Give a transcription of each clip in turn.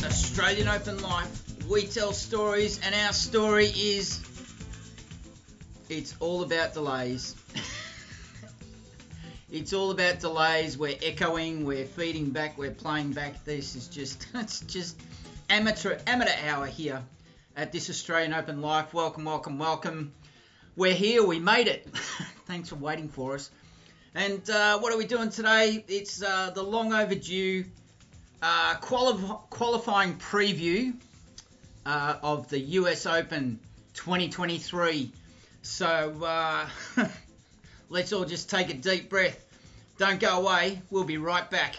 Australian Open Life. We tell stories, and our story is it's all about delays. It's all about delays. We're echoing, we're feeding back, we're playing back. This is just it's just amateur hour here at this Australian Open Life. Welcome. We're here. We made it. Thanks for waiting for us. And what are we doing today? It's the long overdue qualifying preview of the US Open 2023. So let's all just take a deep breath. Don't go away. We'll be right back.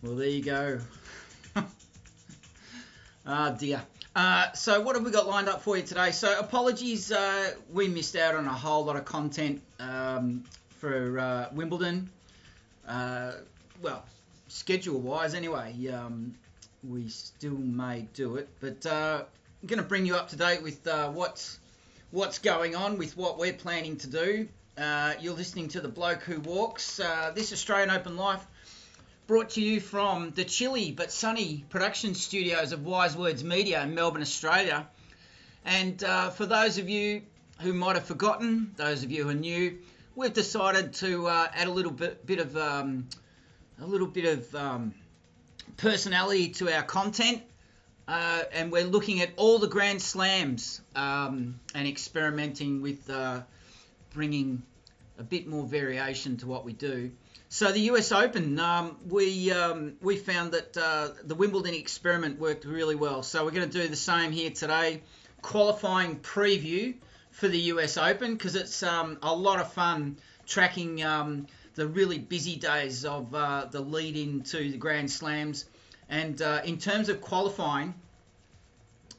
Well, there you go. Dear. So what have we got lined up for you today? So apologies, we missed out on a whole lot of content for Wimbledon. Well, schedule-wise anyway, we still may do it. But I'm going to bring you up to date with what's going on with what we're planning to do. You're listening to The Bloke Who Walks. This Australian Open Life, brought to you from the chilly but sunny production studios of Wise Words Media in Melbourne, Australia. And for those of you who might have forgotten, those of you who are new, we've decided to add a little bit of personality to our content, and we're looking at all the Grand Slams and experimenting with bringing a bit more variation to what we do. So the US Open, we found that the Wimbledon experiment worked really well. So we're going to do the same here today, qualifying preview for the US Open, because it's a lot of fun tracking the really busy days of the lead into the Grand Slams. And in terms of qualifying,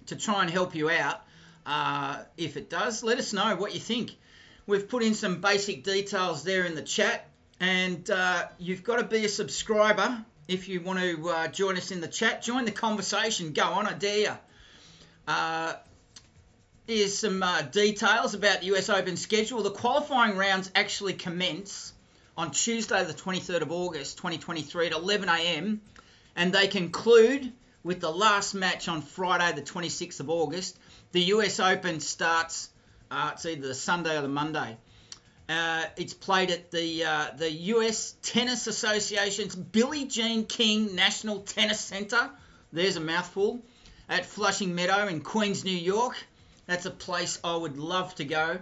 to try and help you out, if it does, let us know what you think. We've put in some basic details there in the chat. And you've got to be a subscriber if you want to join us in the chat. Join the conversation. Go on, I dare you. Here's some details about the US Open schedule. The qualifying rounds actually commence on Tuesday, the 23rd of August, 2023 at 11 a.m. And they conclude with the last match on Friday, the 26th of August. The US Open starts, it's either the Sunday or the Monday. It's played at the US Tennis Association's Billie Jean King National Tennis Center. There's a mouthful. At Flushing Meadow in Queens, New York. That's a place I would love to go.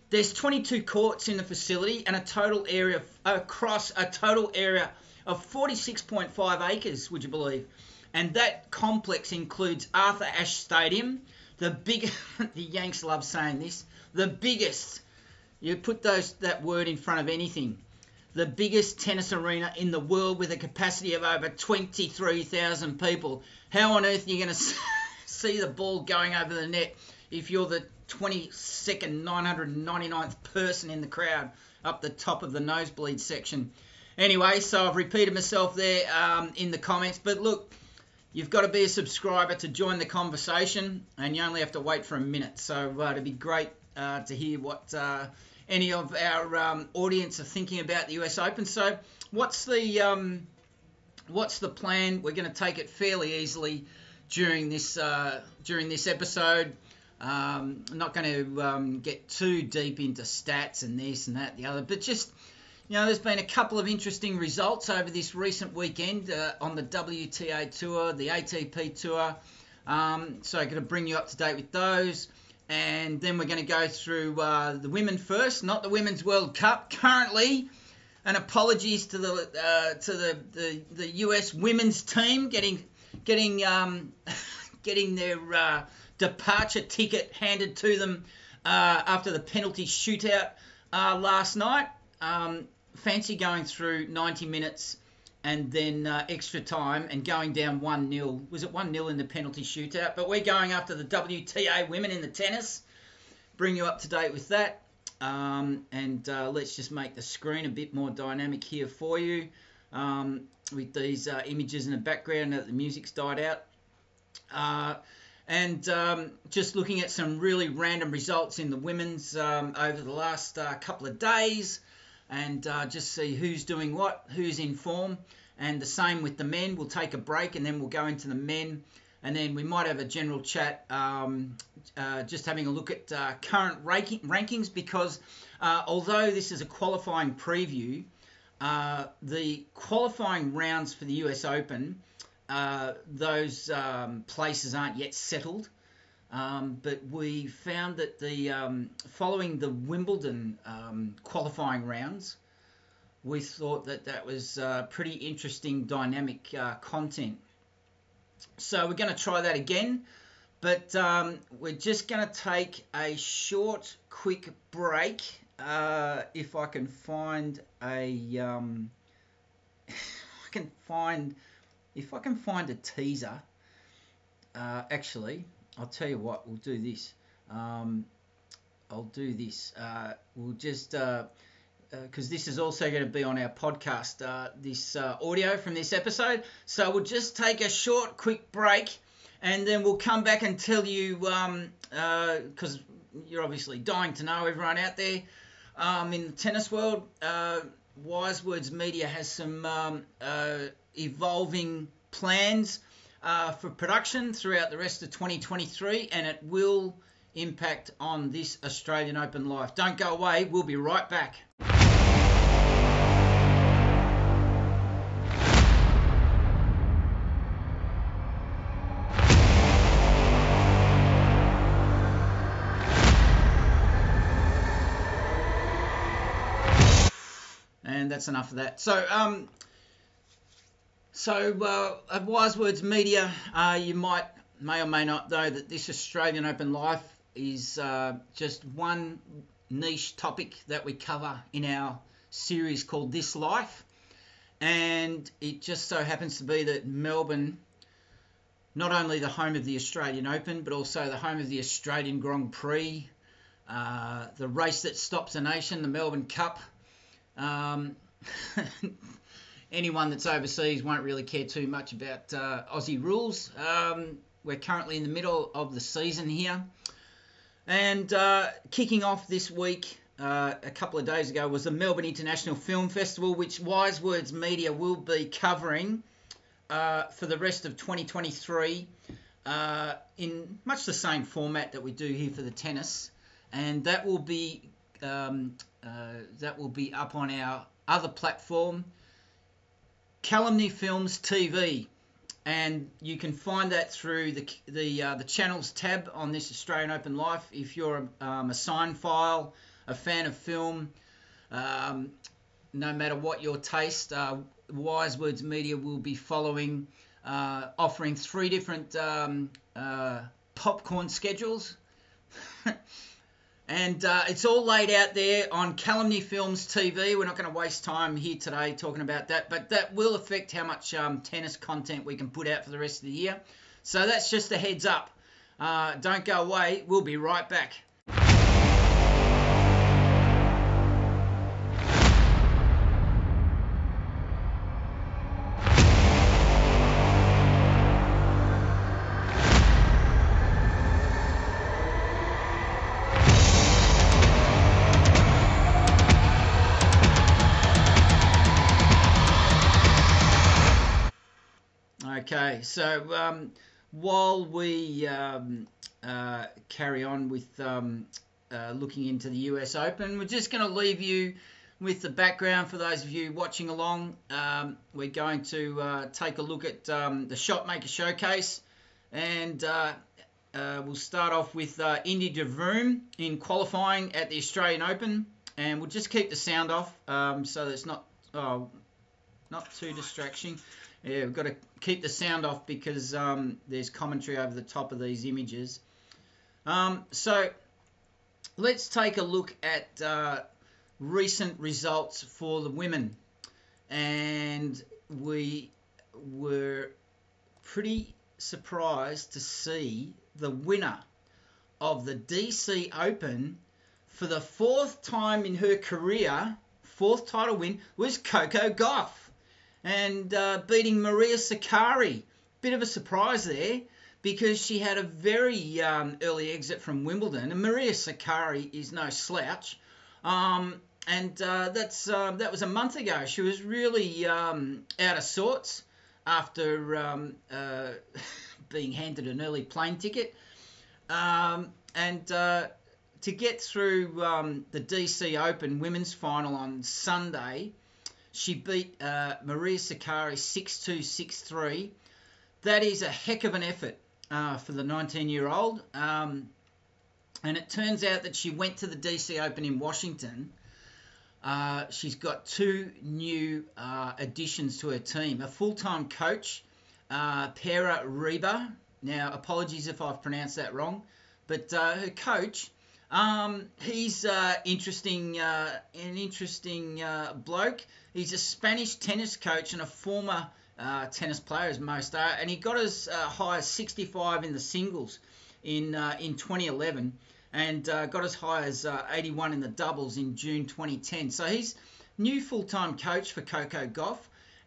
There's 22 courts in the facility and a total area of 46.5 acres, would you believe? And that complex includes Arthur Ashe Stadium, the Yanks love saying this, the biggest. You put that word in front of anything. The biggest tennis arena in the world with a capacity of over 23,000 people. How on earth are you going to see the ball going over the net if you're the 22nd, 999th person in the crowd up the top of the nosebleed section? Anyway, so I've repeated myself there in the comments. But look, you've got to be a subscriber to join the conversation, and you only have to wait for a minute. So it'd be great to hear what any of our audience are thinking about the US Open. So what's the plan? We're going to take it fairly easily during this episode. I'm not going to get too deep into stats and this and that, the other, but just, there's been a couple of interesting results over this recent weekend on the WTA Tour, the ATP Tour. So I'm going to bring you up to date with those. And then we're going to go through the women first, not the Women's World Cup currently. And apologies to the US women's team getting their departure ticket handed to them after the penalty shootout last night. Fancy going through 90 minutes and then extra time and going down 1-0. Was it 1-0 in the penalty shootout? But we're going after the WTA women in the tennis. Bring you up to date with that. And let's just make the screen a bit more dynamic here for you with these images in the background now that the music's died out. And just looking at some really random results in the women's over the last couple of days, and just see who's doing what, who's in form. And the same with the men. We'll take a break and then we'll go into the men, and then we might have a general chat, just having a look at current rankings, because although this is a qualifying preview, the qualifying rounds for the US Open, those places aren't yet settled, but we found that following the Wimbledon qualifying rounds, we thought that was pretty interesting dynamic content. So we're going to try that again, but we're just going to take a short, quick break. If I can find If I can find a teaser, actually, I'll tell you what, we'll do this. We'll just, because this is also going to be on our podcast, this audio from this episode. So we'll just take a short, quick break, and then we'll come back and tell you, because you're obviously dying to know, everyone out there in the tennis world, Wise Words Media has some evolving plans for production throughout the rest of 2023, and it will impact on this Australian Open Live. Don't go away, we'll be right back. And that's enough of that. So, at Wise Words Media, you may or may not know that this Australian Open Life is just one niche topic that we cover in our series called This Life. And it just so happens to be that Melbourne, not only the home of the Australian Open, but also the home of the Australian Grand Prix, the race that stops a nation, the Melbourne Cup. Anyone that's overseas won't really care too much about Aussie rules. We're currently in the middle of the season here. And kicking off this week, a couple of days ago, was the Melbourne International Film Festival, which Wise Words Media will be covering for the rest of 2023 in much the same format that we do here for the tennis. And that will be up on our other platform, Calumny Films TV, and you can find that through the channels tab on this Australian Open Life. If you're a cinephile, a fan of film, no matter what your taste, Wise Words Media will be offering 3 different popcorn schedules. And it's all laid out there on Calumny Films TV. We're not going to waste time here today talking about that, but that will affect how much tennis content we can put out for the rest of the year. So that's just a heads up. Don't go away. We'll be right back. Okay, so while we carry on with looking into the US Open, we're just going to leave you with the background for those of you watching along. We're going to take a look at the Shotmaker Showcase, and we'll start off with Indy de Vroom in qualifying at the Australian Open, and we'll just keep the sound off so that it's not too distraction. Yeah, we've got to keep the sound off because there's commentary over the top of these images. So let's take a look at recent results for the women. And we were pretty surprised to see the winner of the DC Open for the fourth time in her career, fourth title win, was Coco Gauff. And beating Maria Sakkari. Bit of a surprise there because she had a very early exit from Wimbledon, and Maria Sakkari is no slouch. And that was a month ago. She was really out of sorts after being handed an early plane ticket. To get through the DC Open women's final on Sunday, she beat Maria Sakkari 6-2, 6-3. That is a heck of an effort for the 19-year-old. And it turns out that she went to the DC Open in Washington. She's got two new additions to her team. A full-time coach, Pera Reba. Now, apologies if I've pronounced that wrong. But her coach, he's an interesting bloke. He's a Spanish tennis coach and a former tennis player, as most are, and he got as high as 65 in the singles in 2011, and got as high as 81 in the doubles in June 2010. So he's new full-time coach for Coco Gauff,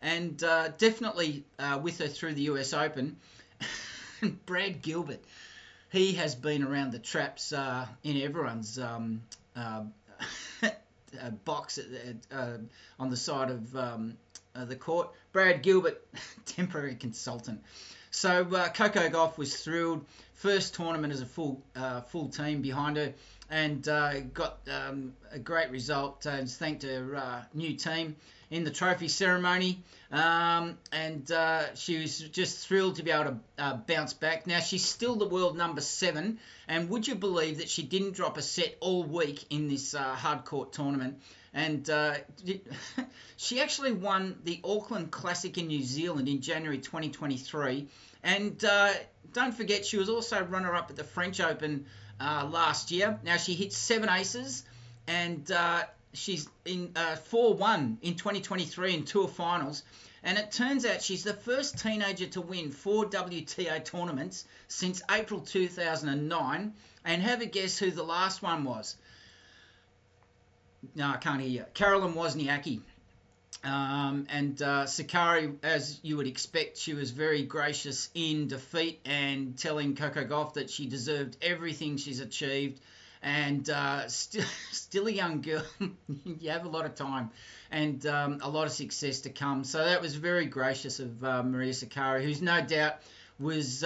and definitely with her through the US Open. Brad Gilbert, he has been around the traps in everyone's box on the side of the court. Brad Gilbert, temporary consultant. So Coco Gauff was thrilled. First tournament as a full team behind her, and got a great result. And thanked her new team in the trophy ceremony. And she was just thrilled to be able to bounce back. Now, she's still the world number 7, and would you believe that she didn't drop a set all week in this hardcourt tournament? And she actually won the Auckland Classic in New Zealand in January 2023. And don't forget, she was also runner-up at the French Open last year. Now, she hit 7 aces, and she's in 4-1 in 2023 in Tour Finals. And it turns out she's the first teenager to win 4 WTA tournaments since April 2009. And have a guess who the last one was? No, I can't hear you. Caroline Wozniacki. And Sakkari, as you would expect, she was very gracious in defeat and telling Coco Gauff that she deserved everything she's achieved. And still a young girl. You have a lot of time and a lot of success to come. So that was very gracious of Maria Sakkari, who's no doubt was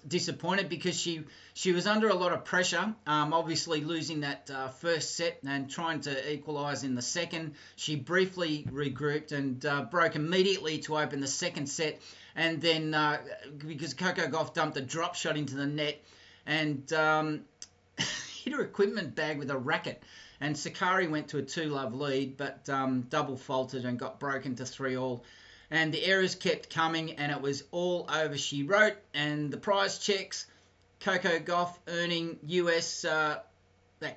disappointed because she was under a lot of pressure, obviously losing that first set and trying to equalise in the second. She briefly regrouped and broke immediately to open the second set, and then because Coco Gauff dumped a drop shot into the net and hit her equipment bag with a racket, and Sakkari went to a 2-love lead, but double faulted and got broken to 3-all. And the errors kept coming, and it was all over she wrote. And the prize checks, Coco Gauff earning US, that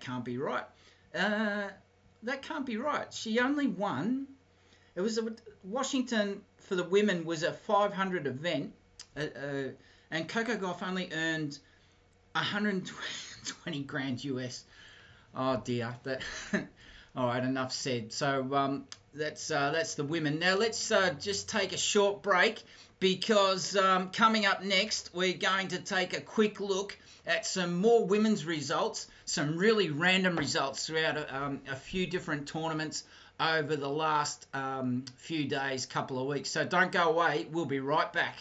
can't be right. That can't be right. She only won. It was Washington for the women was a 500 event, and Coco Gauff only earned 120 grand US. Oh dear. All right, enough said. So that's the women. Now let's just take a short break because coming up next we're going to take a quick look at some more women's results, some really random results throughout a few different tournaments over the last few days, couple of weeks. So don't go away. We'll be right back.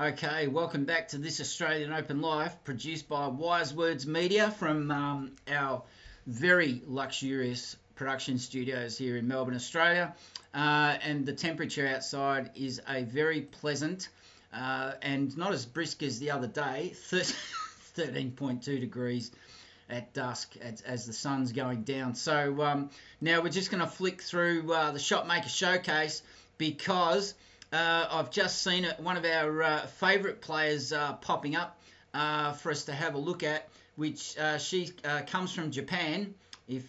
Okay, welcome back to this Australian Open Live, produced by Wise Words Media from our very luxurious production studios here in Melbourne, Australia. And the temperature outside is a very pleasant and not as brisk as the other day, 13.2 degrees at dusk as the sun's going down. So now we're just going to flick through the Shotmaker Showcase because I've just seen one of our favourite players popping up for us to have a look at, which she comes from Japan. If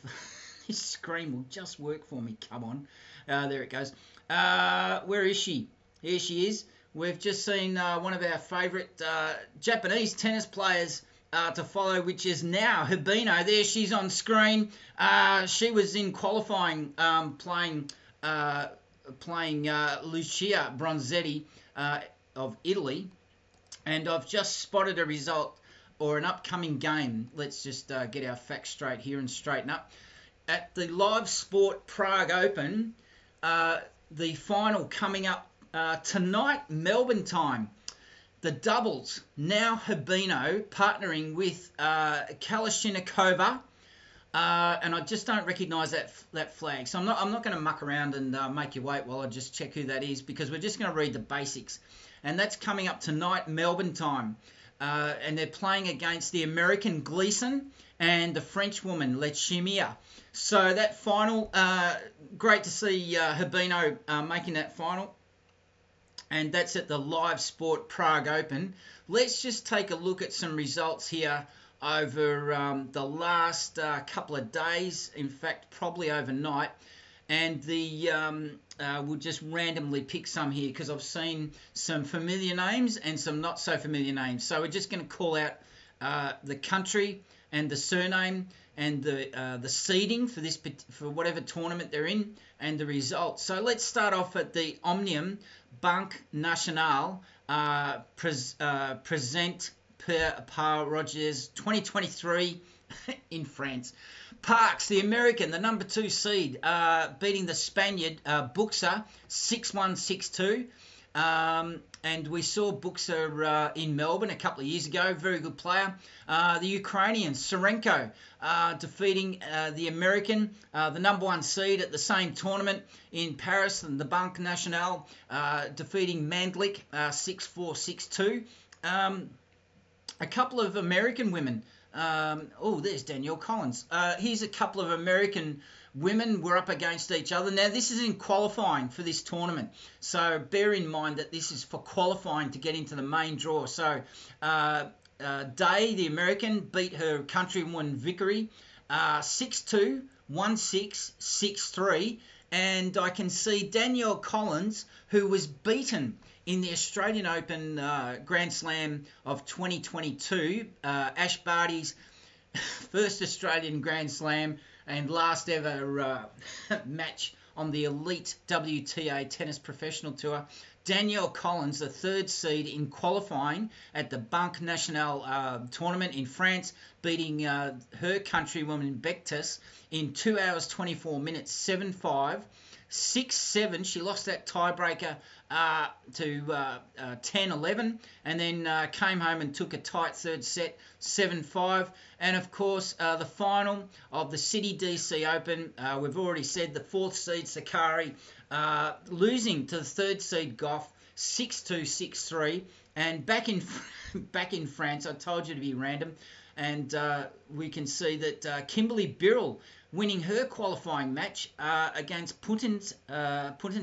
this screen will just work for me, come on. There it goes. Where is she? Here she is. We've just seen one of our favourite Japanese tennis players to follow, which is now Hibino. There she's on screen. She was in qualifying playing Lucia Bronzetti of Italy, and I've just spotted a result or an upcoming game. Let's just get our facts straight here and straighten up. At the Live Sport Prague Open, the final coming up tonight, Melbourne time. The doubles, now Hibino partnering with Kalashnikova. And I just don't recognise that flag. So I'm not going to muck around and make you wait while I just check who that is, because we're just going to read the basics. And that's coming up tonight, Melbourne time. And they're playing against the American Gleason and the French woman, Lechimia. So that final, great to see Hibino making that final. And that's at the Live Sport Prague Open. Let's just take a look at some results here over the last couple of days, in fact probably overnight, and we'll just randomly pick some here because I've seen some familiar names and some not so familiar names. So we're just going to call out the country and the surname and the seeding for whatever tournament they're in, and the results. So let's start off at the Omnium Banque Nationale present Par Rogers 2023 in France. Parks, the American, the number 2 seed, beating the Spaniard Buxa 6-1, 6-2. And we saw Buxa in Melbourne a couple of years ago. Very good player. The Ukrainian Serenko defeating the American, the number 1 seed at the same tournament in Paris, and the Banque Nationale defeating Mandlik 6-4, 6-2. A couple of American women. There's Danielle Collins. Here's a couple of American women were up against each other. Now, this is in qualifying for this tournament. So bear in mind that this is for qualifying to get into the main draw. So Day, the American, beat her countrywoman Vickery 6-2, 1-6, 6-3. And I can see Danielle Collins, who was beaten in the Australian Open Grand Slam of 2022, Ash Barty's first Australian Grand Slam and last ever match on the elite WTA Tennis Professional Tour. Danielle Collins, the 3rd seed in qualifying at the Banque Nationale tournament in France, beating her countrywoman Bektas in 2 hours 24 minutes, 7-5. 6-7, she lost that tiebreaker to 10-11, and then came home and took a tight 3rd set, 7-5. And of course, the final of the City DC Open, we've already said the 4th seed Sakari losing to the 3rd seed Goff 6-2, 6-3. And back in France, I told you to be random, and we can see that Kimberly Birrell winning her qualifying match against Putin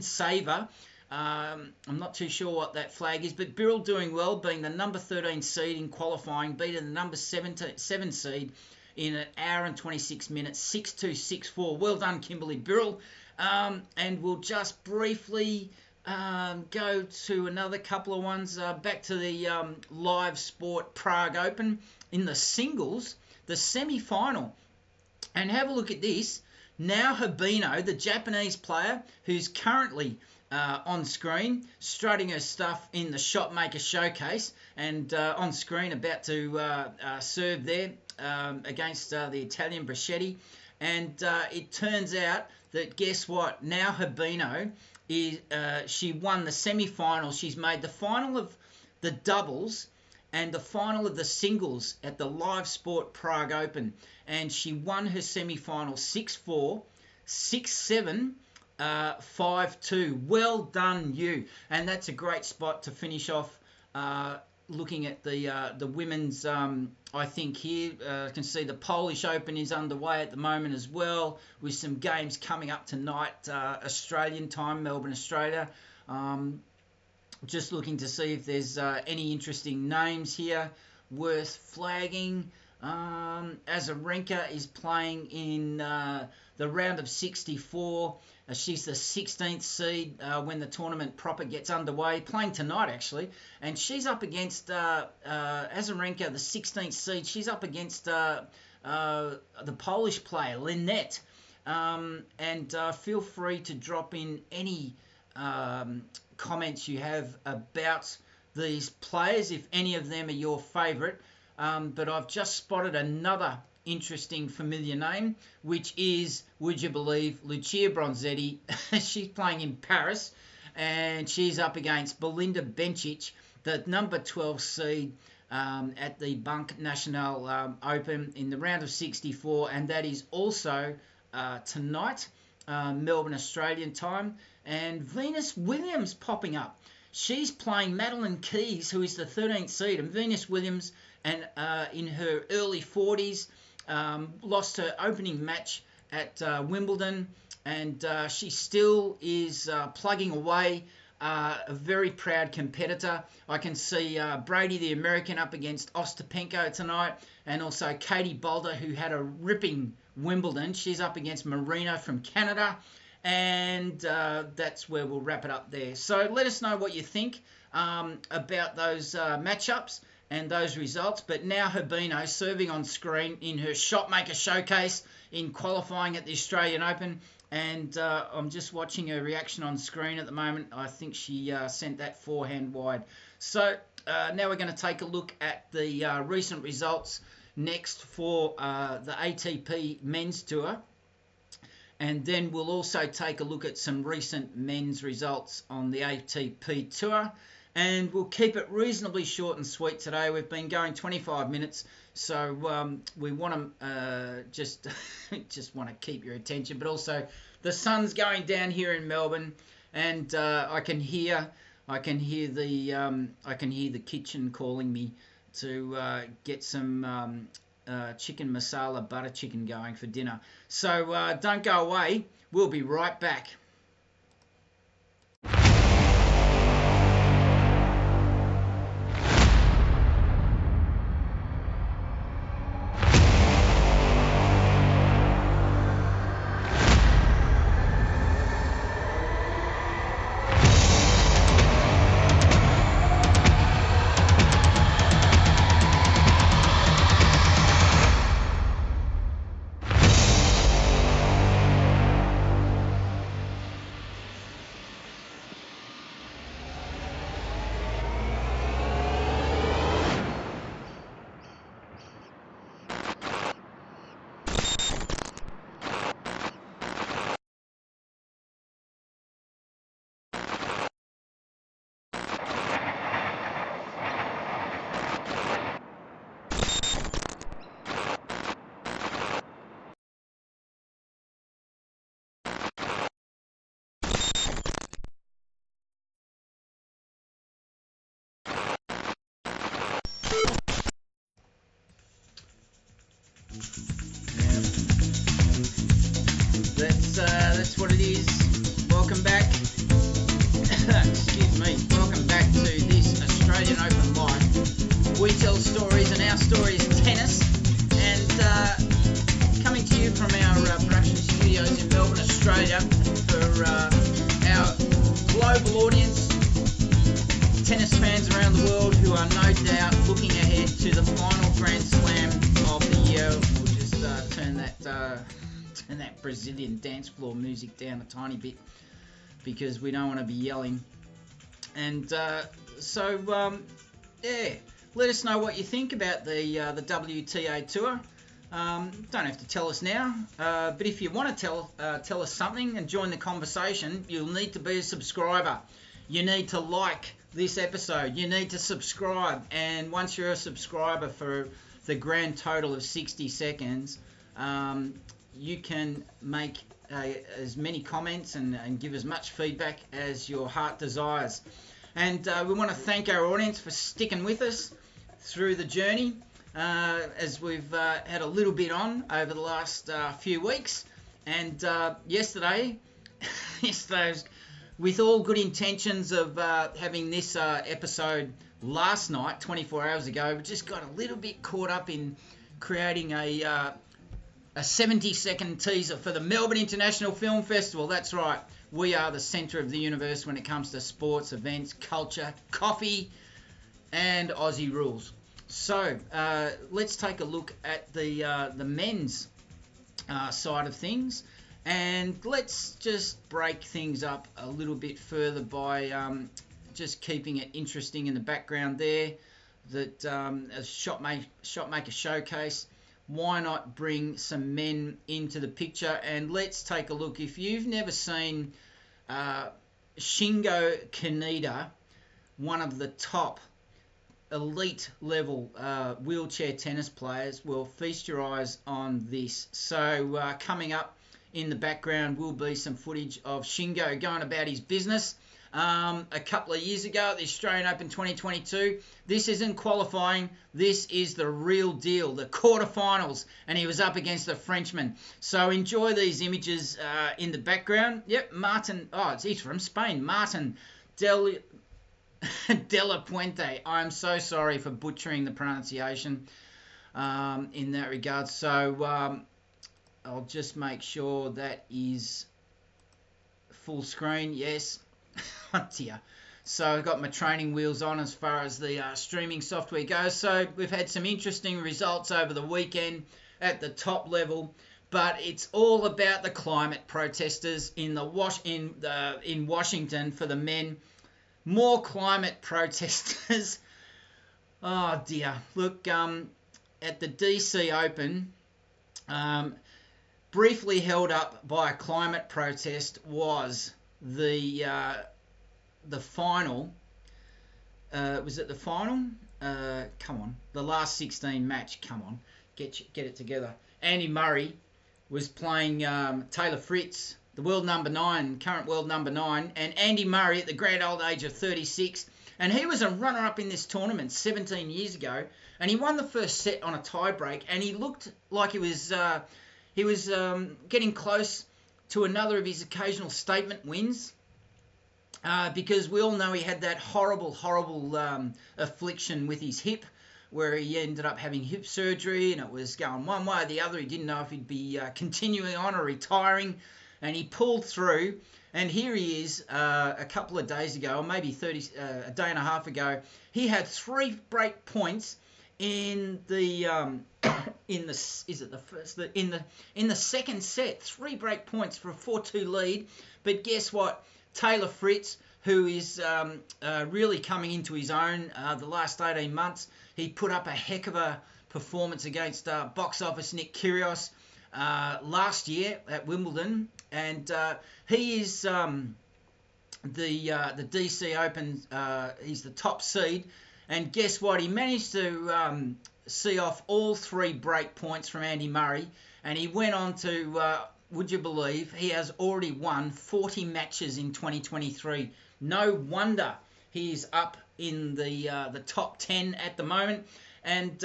Saver I'm not too sure what that flag is, but Birrell doing well, being the number 13 seed in qualifying, beating the number 7 seed in an hour and 26 minutes, 6.264. Well done, Kimberly Birrell. And we'll just briefly go to another couple of ones. Back to the live sport Prague Open in the singles, the semi-final. And have a look at this. Now Habino, the Japanese player who's currently on screen, strutting her stuff in the Shotmaker Showcase, and on screen about to serve there against the Italian Brachetti. And it turns out that, guess what? Now Habino, she won the semi-final. She's made the final of the doubles and the final of the singles at the Live Sport Prague Open. And she won her semi-final 6-4, 6-7, 5-2. Well done, you. And that's a great spot to finish off looking at the women's, I think here. I can see the Polish Open is underway at the moment as well, with some games coming up tonight, Australian time, Melbourne, Australia. Just looking to see if there's any interesting names here worth flagging. Azarenka is playing in the round of 64. She's the 16th seed when the tournament proper gets underway, playing tonight actually. And she's up against Azarenka, the 16th seed. She's up against the Polish player, Lynette. And feel free to drop in any comments you have about these players, if any of them are your favourite. But I've just spotted another interesting familiar name, which is, would you believe, Lucia Bronzetti. She's playing in Paris, and she's up against Belinda Bencic, the number 12 seed at the Banque Nationale Open in the round of 64, and that is also tonight, Melbourne Australian time. And Venus Williams popping up. She's playing Madeline Keys, who is the 13th seed, and Venus Williams, and in her early 40s, lost her opening match at Wimbledon, and she still is plugging away, a very proud competitor. I can see Brady the American up against Ostapenko tonight, and also Katie Boulder, who had a ripping Wimbledon. She's up against Marino from Canada. And that's where we'll wrap it up there. So let us know what you think about those matchups and those results. But now Habino serving on screen in her Shotmaker Showcase in qualifying at the Australian Open. And I'm just watching her reaction on screen at the moment. I think she sent that forehand wide. So now we're going to take a look at the recent results next for the ATP Men's Tour. And then we'll also take a look at some recent men's results on the ATP Tour. And we'll keep it reasonably short and sweet today. We've been going 25 minutes, so we want to just want to keep your attention. But also, the sun's going down here in Melbourne, and I can hear the kitchen calling me to get some chicken masala butter chicken going for dinner. So don't go away. We'll be right back. That's what it is. Welcome back. story is tennis, and coming to you from our production studios in Melbourne, Australia, for our global audience, tennis fans around the world who are no doubt looking ahead to the final Grand Slam of the year. We'll just turn that Brazilian dance floor music down a tiny bit because we don't want to be yelling. And let us know what you think about the WTA Tour. Don't have to tell us now, but if you want to tell us something and join the conversation, you'll need to be a subscriber. You need to like this episode. You need to subscribe, and once you're a subscriber for the grand total of 60 seconds, you can make as many comments and give as much feedback as your heart desires. And we want to thank our audience for sticking with us through the journey, as we've had a little bit on over the last few weeks. And yesterday was with all good intentions of having this episode last night, 24 hours ago. We just got a little bit caught up in creating a 70-second teaser for the Melbourne International Film Festival. That's right. We are the centre of the universe when it comes to sports, events, culture, coffee, and Aussie rules. So let's take a look at the men's side of things, and let's just break things up a little bit further by just keeping it interesting in the background there. That a shotmaker showcase. Why not bring some men into the picture? And let's take a look. If you've never seen Shingo Kaneda, one of the top elite level wheelchair tennis players, well, feast your eyes on this. So coming up in the background will be some footage of Shingo going about his business. A couple of years ago at the Australian Open 2022. This isn't qualifying. This is the real deal, the quarterfinals, and he was up against a Frenchman. So enjoy these images in the background. Yep, he's from Spain. Martin De La Puente. I'm so sorry for butchering the pronunciation in that regard. So I'll just make sure that is full screen. Yes. Oh dear. So I've got my training wheels on as far as the streaming software goes. So we've had some interesting results over the weekend at the top level, but it's all about the climate protesters in Washington for the men. More climate protesters. Oh dear. Look, at the DC Open, briefly held up by a climate protest was the final. Was it the final? Come on, the last 16 match. Come on, get it together. Andy Murray was playing Taylor Fritz, the world number 9, current world number 9, and Andy Murray at the grand old age of 36, and he was a runner-up in this tournament 17 years ago, and he won the first set on a tie-break, and he looked like he was getting close to another of his occasional statement wins, because we all know he had that horrible affliction with his hip, where he ended up having hip surgery, and it was going one way or the other. He didn't know if he'd be continuing on or retiring, and he pulled through. And here he is a couple of days ago, or maybe a day and a half ago. He had 3 break points in the second set. 3 break points for a 4-2 lead. But guess what? Taylor Fritz, who is really coming into his own the last 18 months, he put up a heck of a performance against box office Nick Kyrgios last year at Wimbledon, and he is the DC Open. He's the top seed, and guess what? He managed to see off all 3 break points from Andy Murray, and he went on to. Would you believe he has already won 40 matches in 2023? No wonder he is up in the top 10 at the moment, and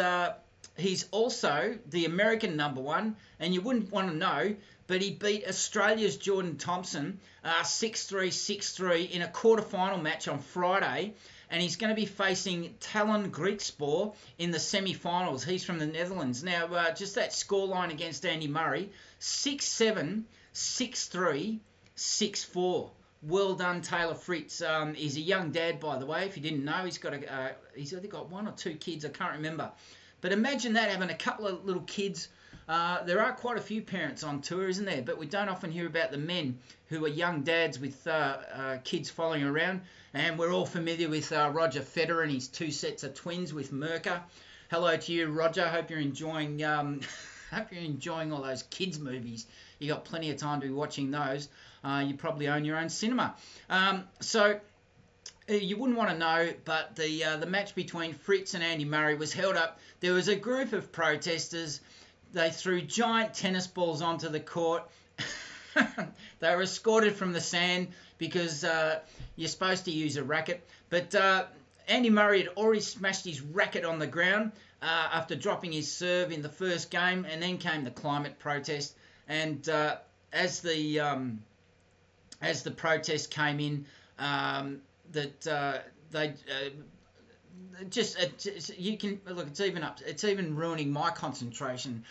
he's also the American number 1. And you wouldn't want to know, but he beat Australia's Jordan Thompson 6-3, 6-3 in a quarterfinal match on Friday. and he's going to be facing Talon Griekspoor in the semi-finals. He's from the Netherlands. Now, just that scoreline against Andy Murray, 6-7, 6-3, 6-4. Well done, Taylor Fritz. He's a young dad, by the way. If you didn't know, he's either got 1 or 2 kids. I can't remember. But imagine that, having a couple of little kids. There are quite a few parents on tour, isn't there? But we don't often hear about the men who are young dads with kids following around. And we're all familiar with Roger Federer and his 2 sets of twins with Merca. Hello to you, Roger. Hope you're enjoying. Hope you're enjoying all those kids movies. You got plenty of time to be watching those. You probably own your own cinema. So you wouldn't want to know, but the match between Fritz and Andy Murray was held up. There was a group of protesters. They threw giant tennis balls onto the court. They were escorted from the sand because you're supposed to use a racket. But Andy Murray had already smashed his racket on the ground after dropping his serve in the first game, and then came the climate protest. And as the protest came in, you can look. It's even ruining my concentration.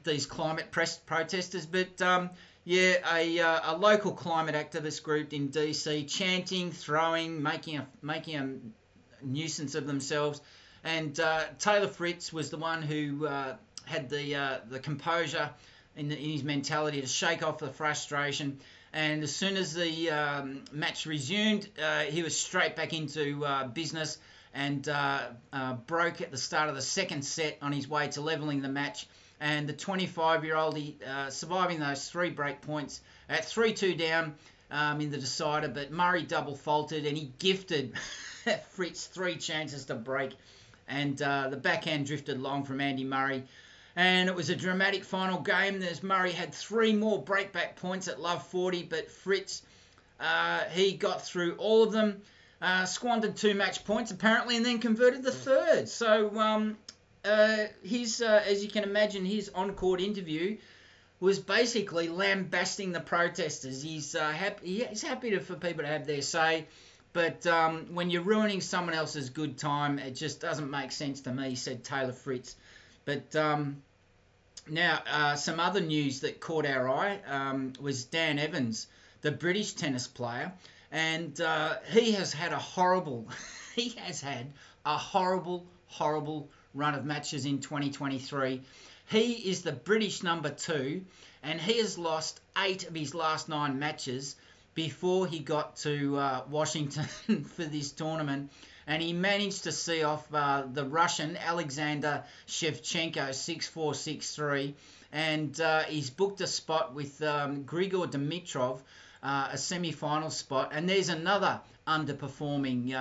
These climate protesters, but a local climate activist group in DC chanting, throwing, making a nuisance of themselves, and Taylor Fritz was the one who had the composure in his mentality to shake off the frustration. And as soon as the match resumed, he was straight back into business and broke at the start of the second set on his way to levelling the match. And the 25-year-old, surviving those 3 break points at 3-2 down in the decider, but Murray double faulted and he gifted Fritz 3 chances to break. And the backhand drifted long from Andy Murray. And it was a dramatic final game as Murray had 3 more breakback points at love 40, but Fritz, he got through all of them, squandered 2 match points apparently, and then converted the third. So as you can imagine, his on-court interview was basically lambasting the protesters. He's happy for people to have their say, but when you're ruining someone else's good time, it just doesn't make sense to me, said Taylor Fritz. But now, some other news that caught our eye was Dan Evans, the British tennis player, and he has had a horrible run of matches in 2023. He is the British number 2, and he has lost 8 of his last 9 matches before he got to Washington for this tournament. And he managed to see off the Russian Alexander Shevchenko 6-4, 6-3. And he's booked a spot with Grigor Dimitrov, a semi-final spot. And there's another underperforming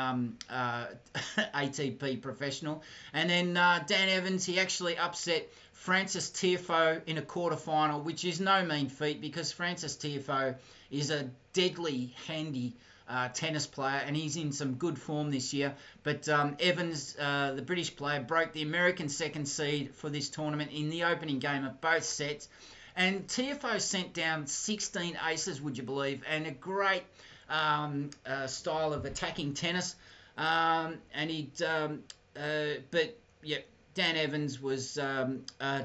ATP professional. And then Dan Evans, he actually upset Francis Tiafoe in a quarterfinal, which is no mean feat because Francis Tiafoe is a deadly handy tennis player, and he's in some good form this year. But Evans, the British player, broke the American second seed for this tournament in the opening game of both sets. And Tiafoe sent down 16 aces, would you believe, and a great style of attacking tennis. Dan Evans was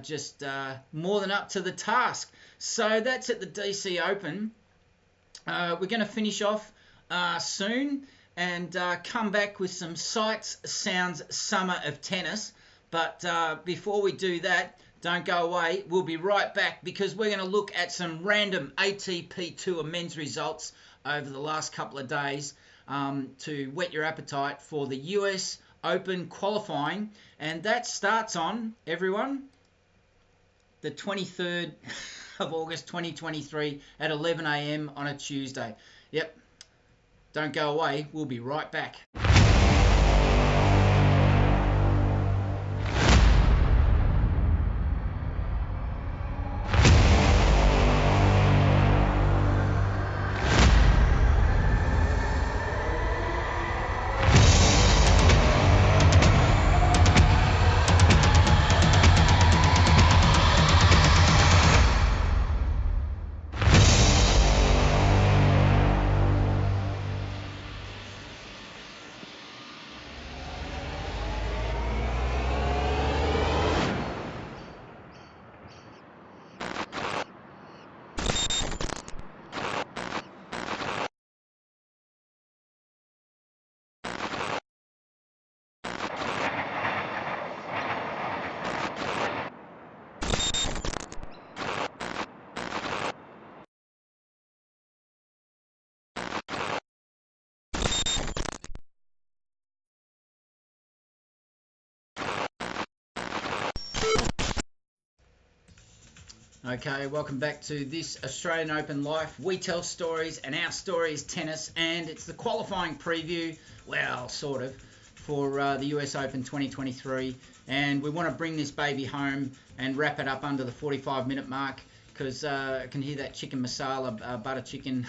just more than up to the task. So that's at the DC Open. We're going to finish off soon and come back with some sights, sounds, summer of tennis. But before we do that, don't go away. We'll be right back because we're going to look at some random ATP Tour men's results over the last couple of days to whet your appetite for the US Open qualifying. And that starts on, everyone, the 23rd of August 2023 at 11 a.m. on a Tuesday. Yep. Don't go away. We'll be right back. Okay, welcome back to this Australian Open Life. We tell stories, and our story is tennis, and it's the qualifying preview, well, sort of, for the US Open 2023. And we want to bring this baby home and wrap it up under the 45-minute mark, because I can hear that chicken masala, butter chicken,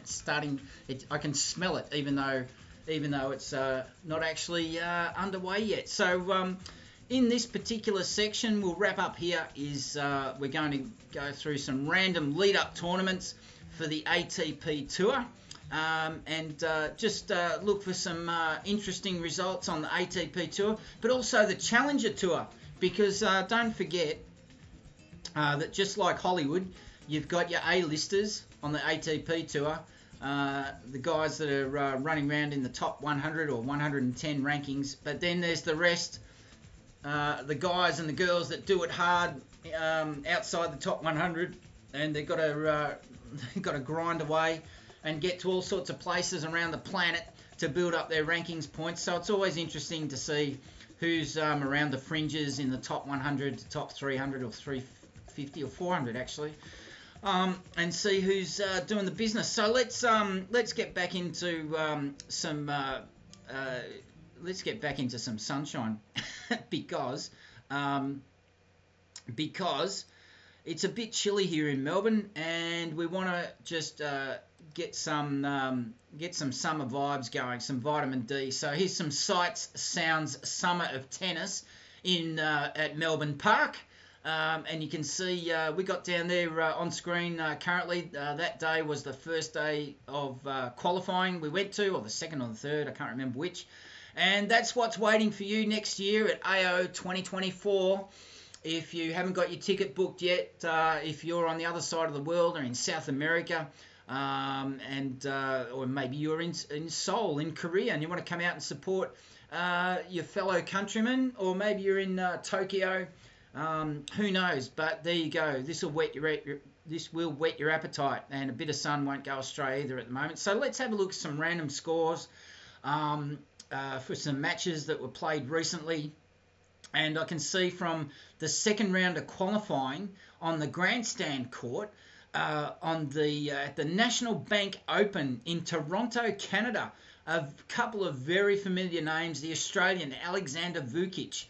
starting. I can smell it, even though it's not actually underway yet. So. In this particular section, we'll wrap up here, we're going to go through some random lead-up tournaments for the ATP Tour, and just look for some interesting results on the ATP Tour, but also the Challenger Tour, because don't forget that just like Hollywood, you've got your A-listers on the ATP Tour, the guys that are running around in the top 100 or 110 rankings, but then there's the rest. The guys and the girls that do it hard outside the top 100, and they've got to grind away and get to all sorts of places around the planet to build up their rankings points. So it's always interesting to see who's around the fringes in the top 100, top 300 or 350 or 400 actually, and see who's doing the business. So let's get back into some. Let's get back into some sunshine because it's a bit chilly here in Melbourne, and we want to just get some summer vibes going, some vitamin D. So here's some sights, sounds, summer of tennis in at Melbourne Park. And you can see we got down there on screen currently. That day was the first day of qualifying we went to, or the second or the third, I can't remember which. And that's what's waiting for you next year at AO 2024. If you haven't got your ticket booked yet, if you're on the other side of the world or in South America, or maybe you're in Seoul, in Korea, and you want to come out and support your fellow countrymen, or maybe you're in Tokyo, who knows? But there you go. This will whet your appetite, and a bit of sun won't go astray either at the moment. So let's have a look at some random scores. For some matches that were played recently, and I can see from the second round of qualifying on the grandstand court at the National Bank Open in Toronto, Canada, a couple of very familiar names. The Australian Alexander Vukic,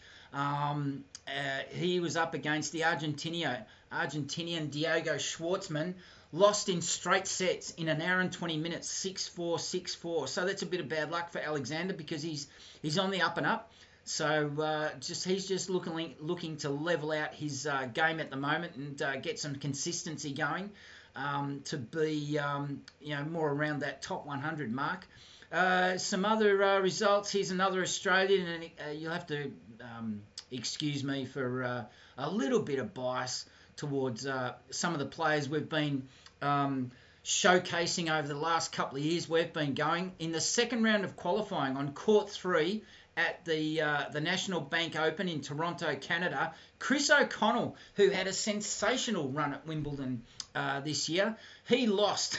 he was up against the Argentinian Diego Schwartzman. Lost in straight sets in an hour and 20 minutes, 6-4, 6-4. So that's a bit of bad luck for Alexander, because he's on the up and up. So he's just looking to level out his game at the moment and get some consistency going to be more around that top 100 mark. Some other results. Here's another Australian, and you'll have to excuse me for a little bit of bias towards some of the players we've been showcasing over the last couple of years. We've been going in the second round of qualifying on court 3 at the National Bank Open in Toronto, Canada. Chris O'Connell, who had a sensational run at Wimbledon this year, he lost.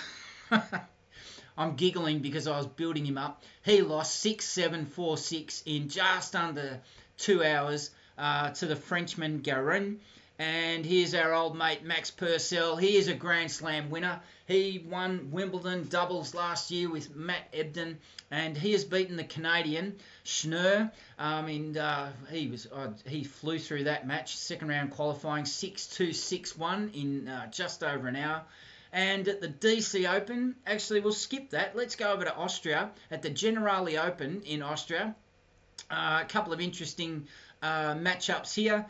I'm giggling because I was building him up. He lost 6-7, 4-6 in just under 2 hours to the Frenchman Garin. And here's our old mate Max Purcell. He is a Grand Slam winner. He won Wimbledon doubles last year with Matt Ebden, and he has beaten the Canadian Schnur. He flew through that match, second round qualifying, 6-2, 6-1 in just over an hour. And at the DC Open, actually we'll skip that. Let's go over to Austria at the Generali Open in Austria. A couple of interesting matchups here.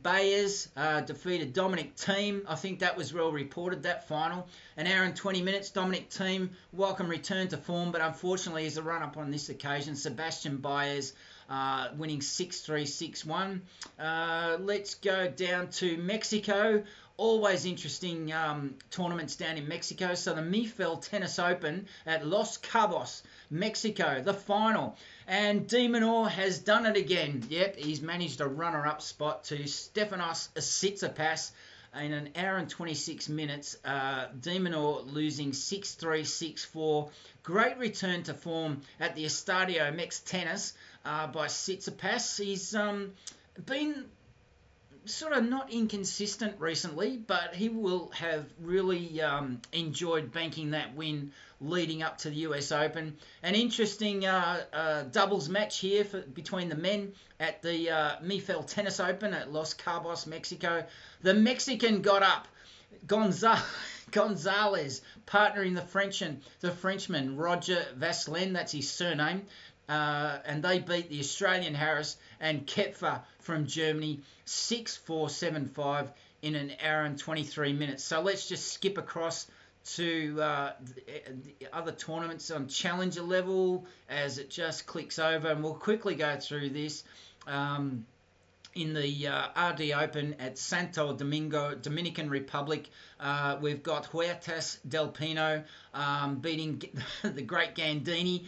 Bayers defeated Dominic Thiem. I think that was well reported, that final. An hour and 20 minutes. Dominic Thiem, welcome return to form, but unfortunately he's a run-up on this occasion. Sebastian Bayers winning 6-3, 6-1. Let's go down to Mexico. Always interesting tournaments down in Mexico. So the Mifel Tennis Open at Los Cabos, Mexico, the final. And De Minaur has done it again. Yep, he's managed a runner-up spot to Stefanos Tsitsipas in an hour and 26 minutes. De Minaur losing 6-3, 6-4. Great return to form at the Estadio Mex Tennis by Tsitsipas. He's been sort of not inconsistent recently, but he will have really enjoyed banking that win leading up to the US Open. An interesting doubles match here between the men at the Mifel Tennis Open at Los Cabos, Mexico. The Mexican got up. Gonzalez partnering the Frenchman Roger Vasselin, that's his surname, and they beat the Australian Harris and Kepfer from Germany 6-4, 7-5 in an hour and 23 minutes. So let's just skip across to the other tournaments on challenger level as it just clicks over, and we'll quickly go through this. In the RD Open at Santo Domingo, Dominican Republic, we've got Huertas del Pino beating the great Gandini.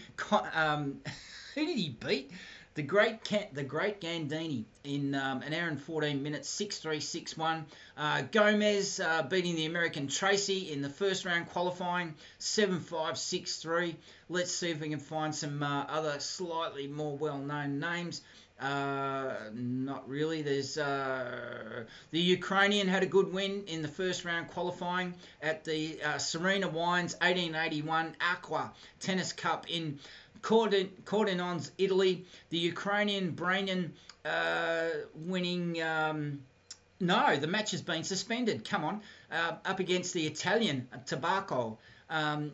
Who did he beat? The great Gandini in an hour and 14 minutes, 6-3, 6-1. Gomez beating the American Tracy in the first round qualifying, 7-5, 6-3. Let's see if we can find some other slightly more well-known names. Not really. There's the Ukrainian had a good win in the first round qualifying at the Serena Wines 1881 Aqua Tennis Cup in Cordenons, Italy. The Ukrainian Branian winning. No, the match has been suspended. Come on, up against the Italian Tobacco.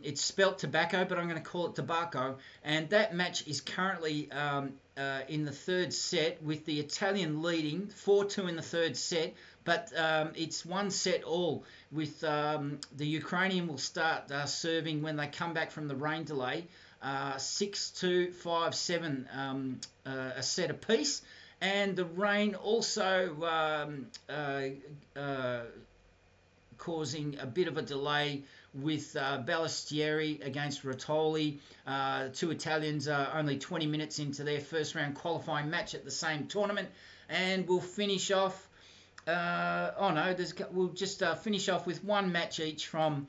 It's spelt tobacco, but I'm going to call it tobacco. And that match is currently in the third set, with the Italian leading 4-2 in the third set. But it's one set all, with the Ukrainian will start serving when they come back from the rain delay, 6-2, 5-7 a set apiece. And the rain also causing a bit of a delay with Ballestieri against Rottoli. Two Italians are only 20 minutes into their first round qualifying match at the same tournament. And we'll finish off, we'll just finish off with one match each from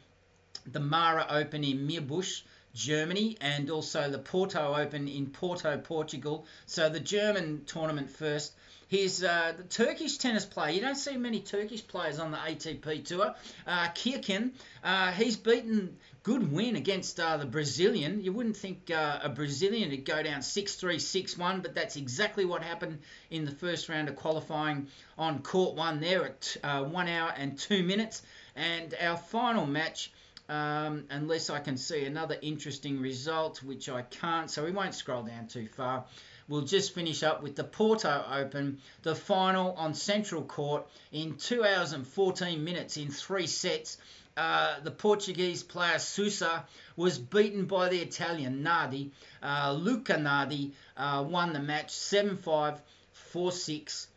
the Mara Open in Meerbusch, Germany, and also the Porto Open in Porto, Portugal. So the German tournament first. Here's the Turkish tennis player. You don't see many Turkish players on the ATP Tour. Kirkin, he's beaten, good win against the Brazilian. You wouldn't think a Brazilian would go down 6-3, 6-1, but that's exactly what happened in the first round of qualifying on court one there at 1 hour and 2 minutes. And our final match, unless I can see another interesting result, which I can't, so we won't scroll down too far. We'll just finish up with the Porto Open, the final on Central Court in 2 hours and 14 minutes in 3 sets. The Portuguese player Sousa was beaten by the Italian Nardi. Luca Nardi won the match 7-5, 4-6.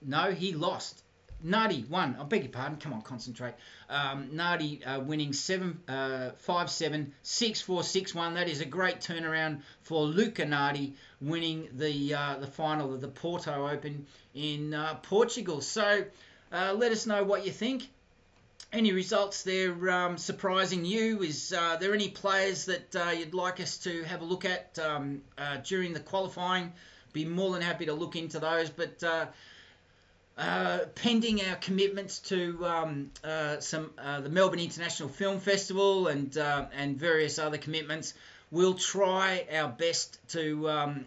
No, he lost. Nardi won. I beg your pardon. Come on, concentrate. Nardi winning 5-7, 6-4, 6-1. That is a great turnaround for Luca Nardi, winning the final of the Porto Open in Portugal. So let us know what you think. Any results there surprising you? Is there any players that you'd like us to have a look at during the qualifying? Be more than happy to look into those, but pending our commitments to the Melbourne International Film Festival and various other commitments, we'll try our best to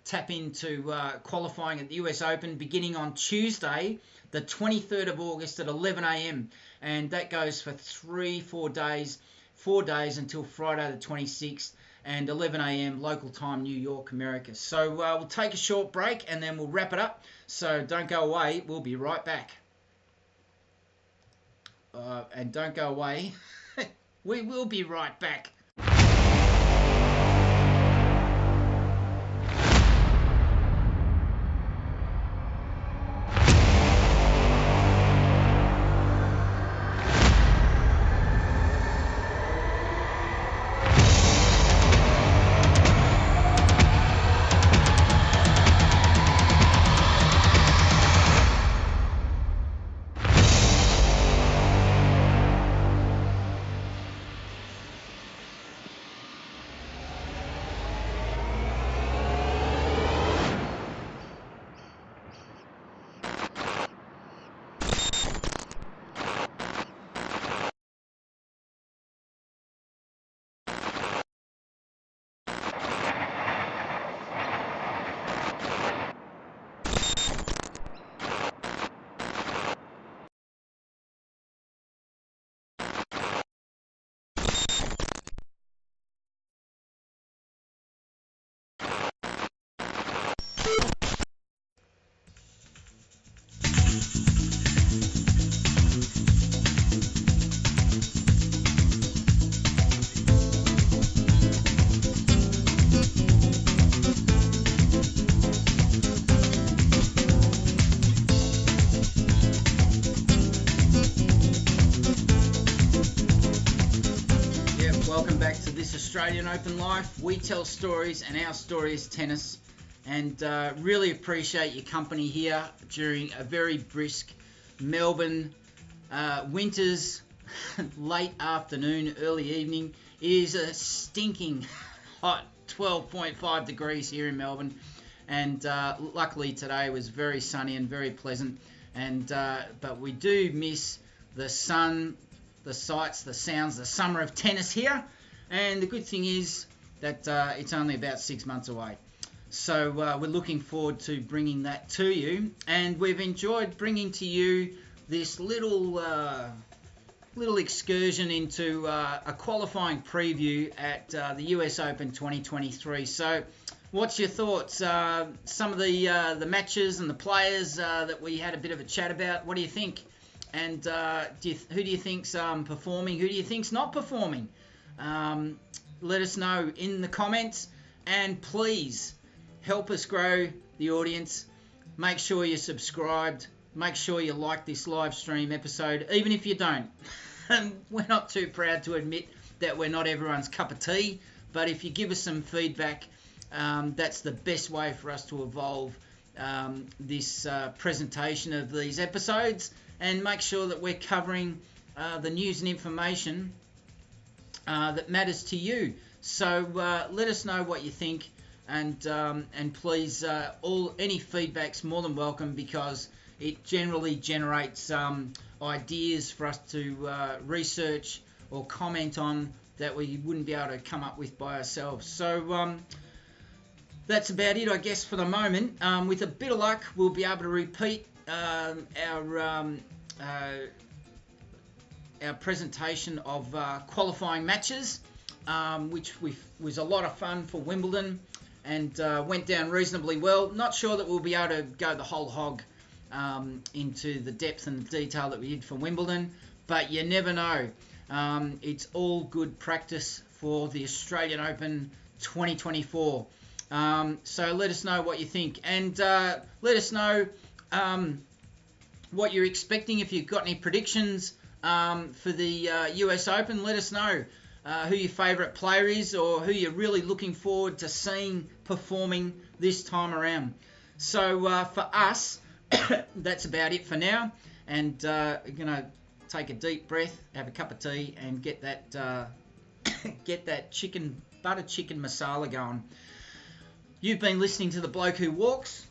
tap into qualifying at the US Open beginning on Tuesday, the 23rd of August at 11 a.m. And that goes for 4 days until Friday the 26th. And 11 a.m. local time, New York, America. So we'll take a short break and then we'll wrap it up. So don't go away. We'll be right back. And don't go away. We will be right back. welcome back to this Australian Open Life. We tell stories and our story is tennis, and really appreciate your company here during a very brisk Melbourne winter's late afternoon, early evening. It is a stinking hot 12.5 degrees here in Melbourne, and luckily today was very sunny and very pleasant, and but we do miss the sun, the sights, the sounds, the summer of tennis here. And the good thing is that it's only about 6 months away. So we're looking forward to bringing that to you. And we've enjoyed bringing to you this little excursion into a qualifying preview at the US Open 2023. So what's your thoughts? Some of the matches and the players that we had a bit of a chat about, what do you think? And who do you think's performing? Who do you think's not performing? Let us know in the comments, and please help us grow the audience. Make sure you're subscribed. Make sure you like this live stream episode, even if you don't. We're not too proud to admit that we're not everyone's cup of tea, but if you give us some feedback, that's the best way for us to evolve this presentation of these episodes, and make sure that we're covering the news and information that matters to you. So let us know what you think, and please, any feedback's more than welcome, because it generally generates ideas for us to research or comment on that we wouldn't be able to come up with by ourselves. So that's about it, I guess, for the moment. With a bit of luck, we'll be able to repeat our presentation of qualifying matches, which was a lot of fun for Wimbledon, and went down reasonably well. Not sure that we'll be able to go the whole hog into the depth and detail that we did for Wimbledon, but you never know. It's all good practice for the Australian Open 2024. So let us know what you think, and let us know what you're expecting. If you've got any predictions for the US Open, let us know who your favourite player is, or who you're really looking forward to seeing performing this time around. So for us, that's about it for now, and we're going to take a deep breath, have a cup of tea, and get that butter chicken masala going. You've been listening to The Bloke Who Walks,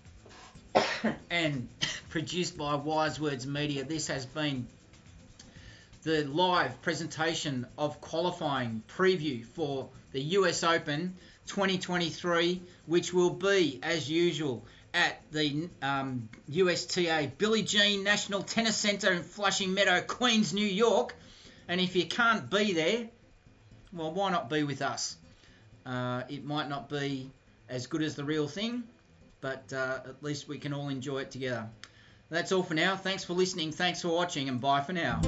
and produced by Wise Words Media. This has been the live presentation of qualifying preview for the US Open 2023, which will be, as usual, at the USTA Billie Jean National Tennis Centre in Flushing Meadow, Queens, New York. And if you can't be there, well, why not be with us? It might not be as good as the real thing, but at least we can all enjoy it together. That's all for now. Thanks for listening, thanks for watching, and bye for now.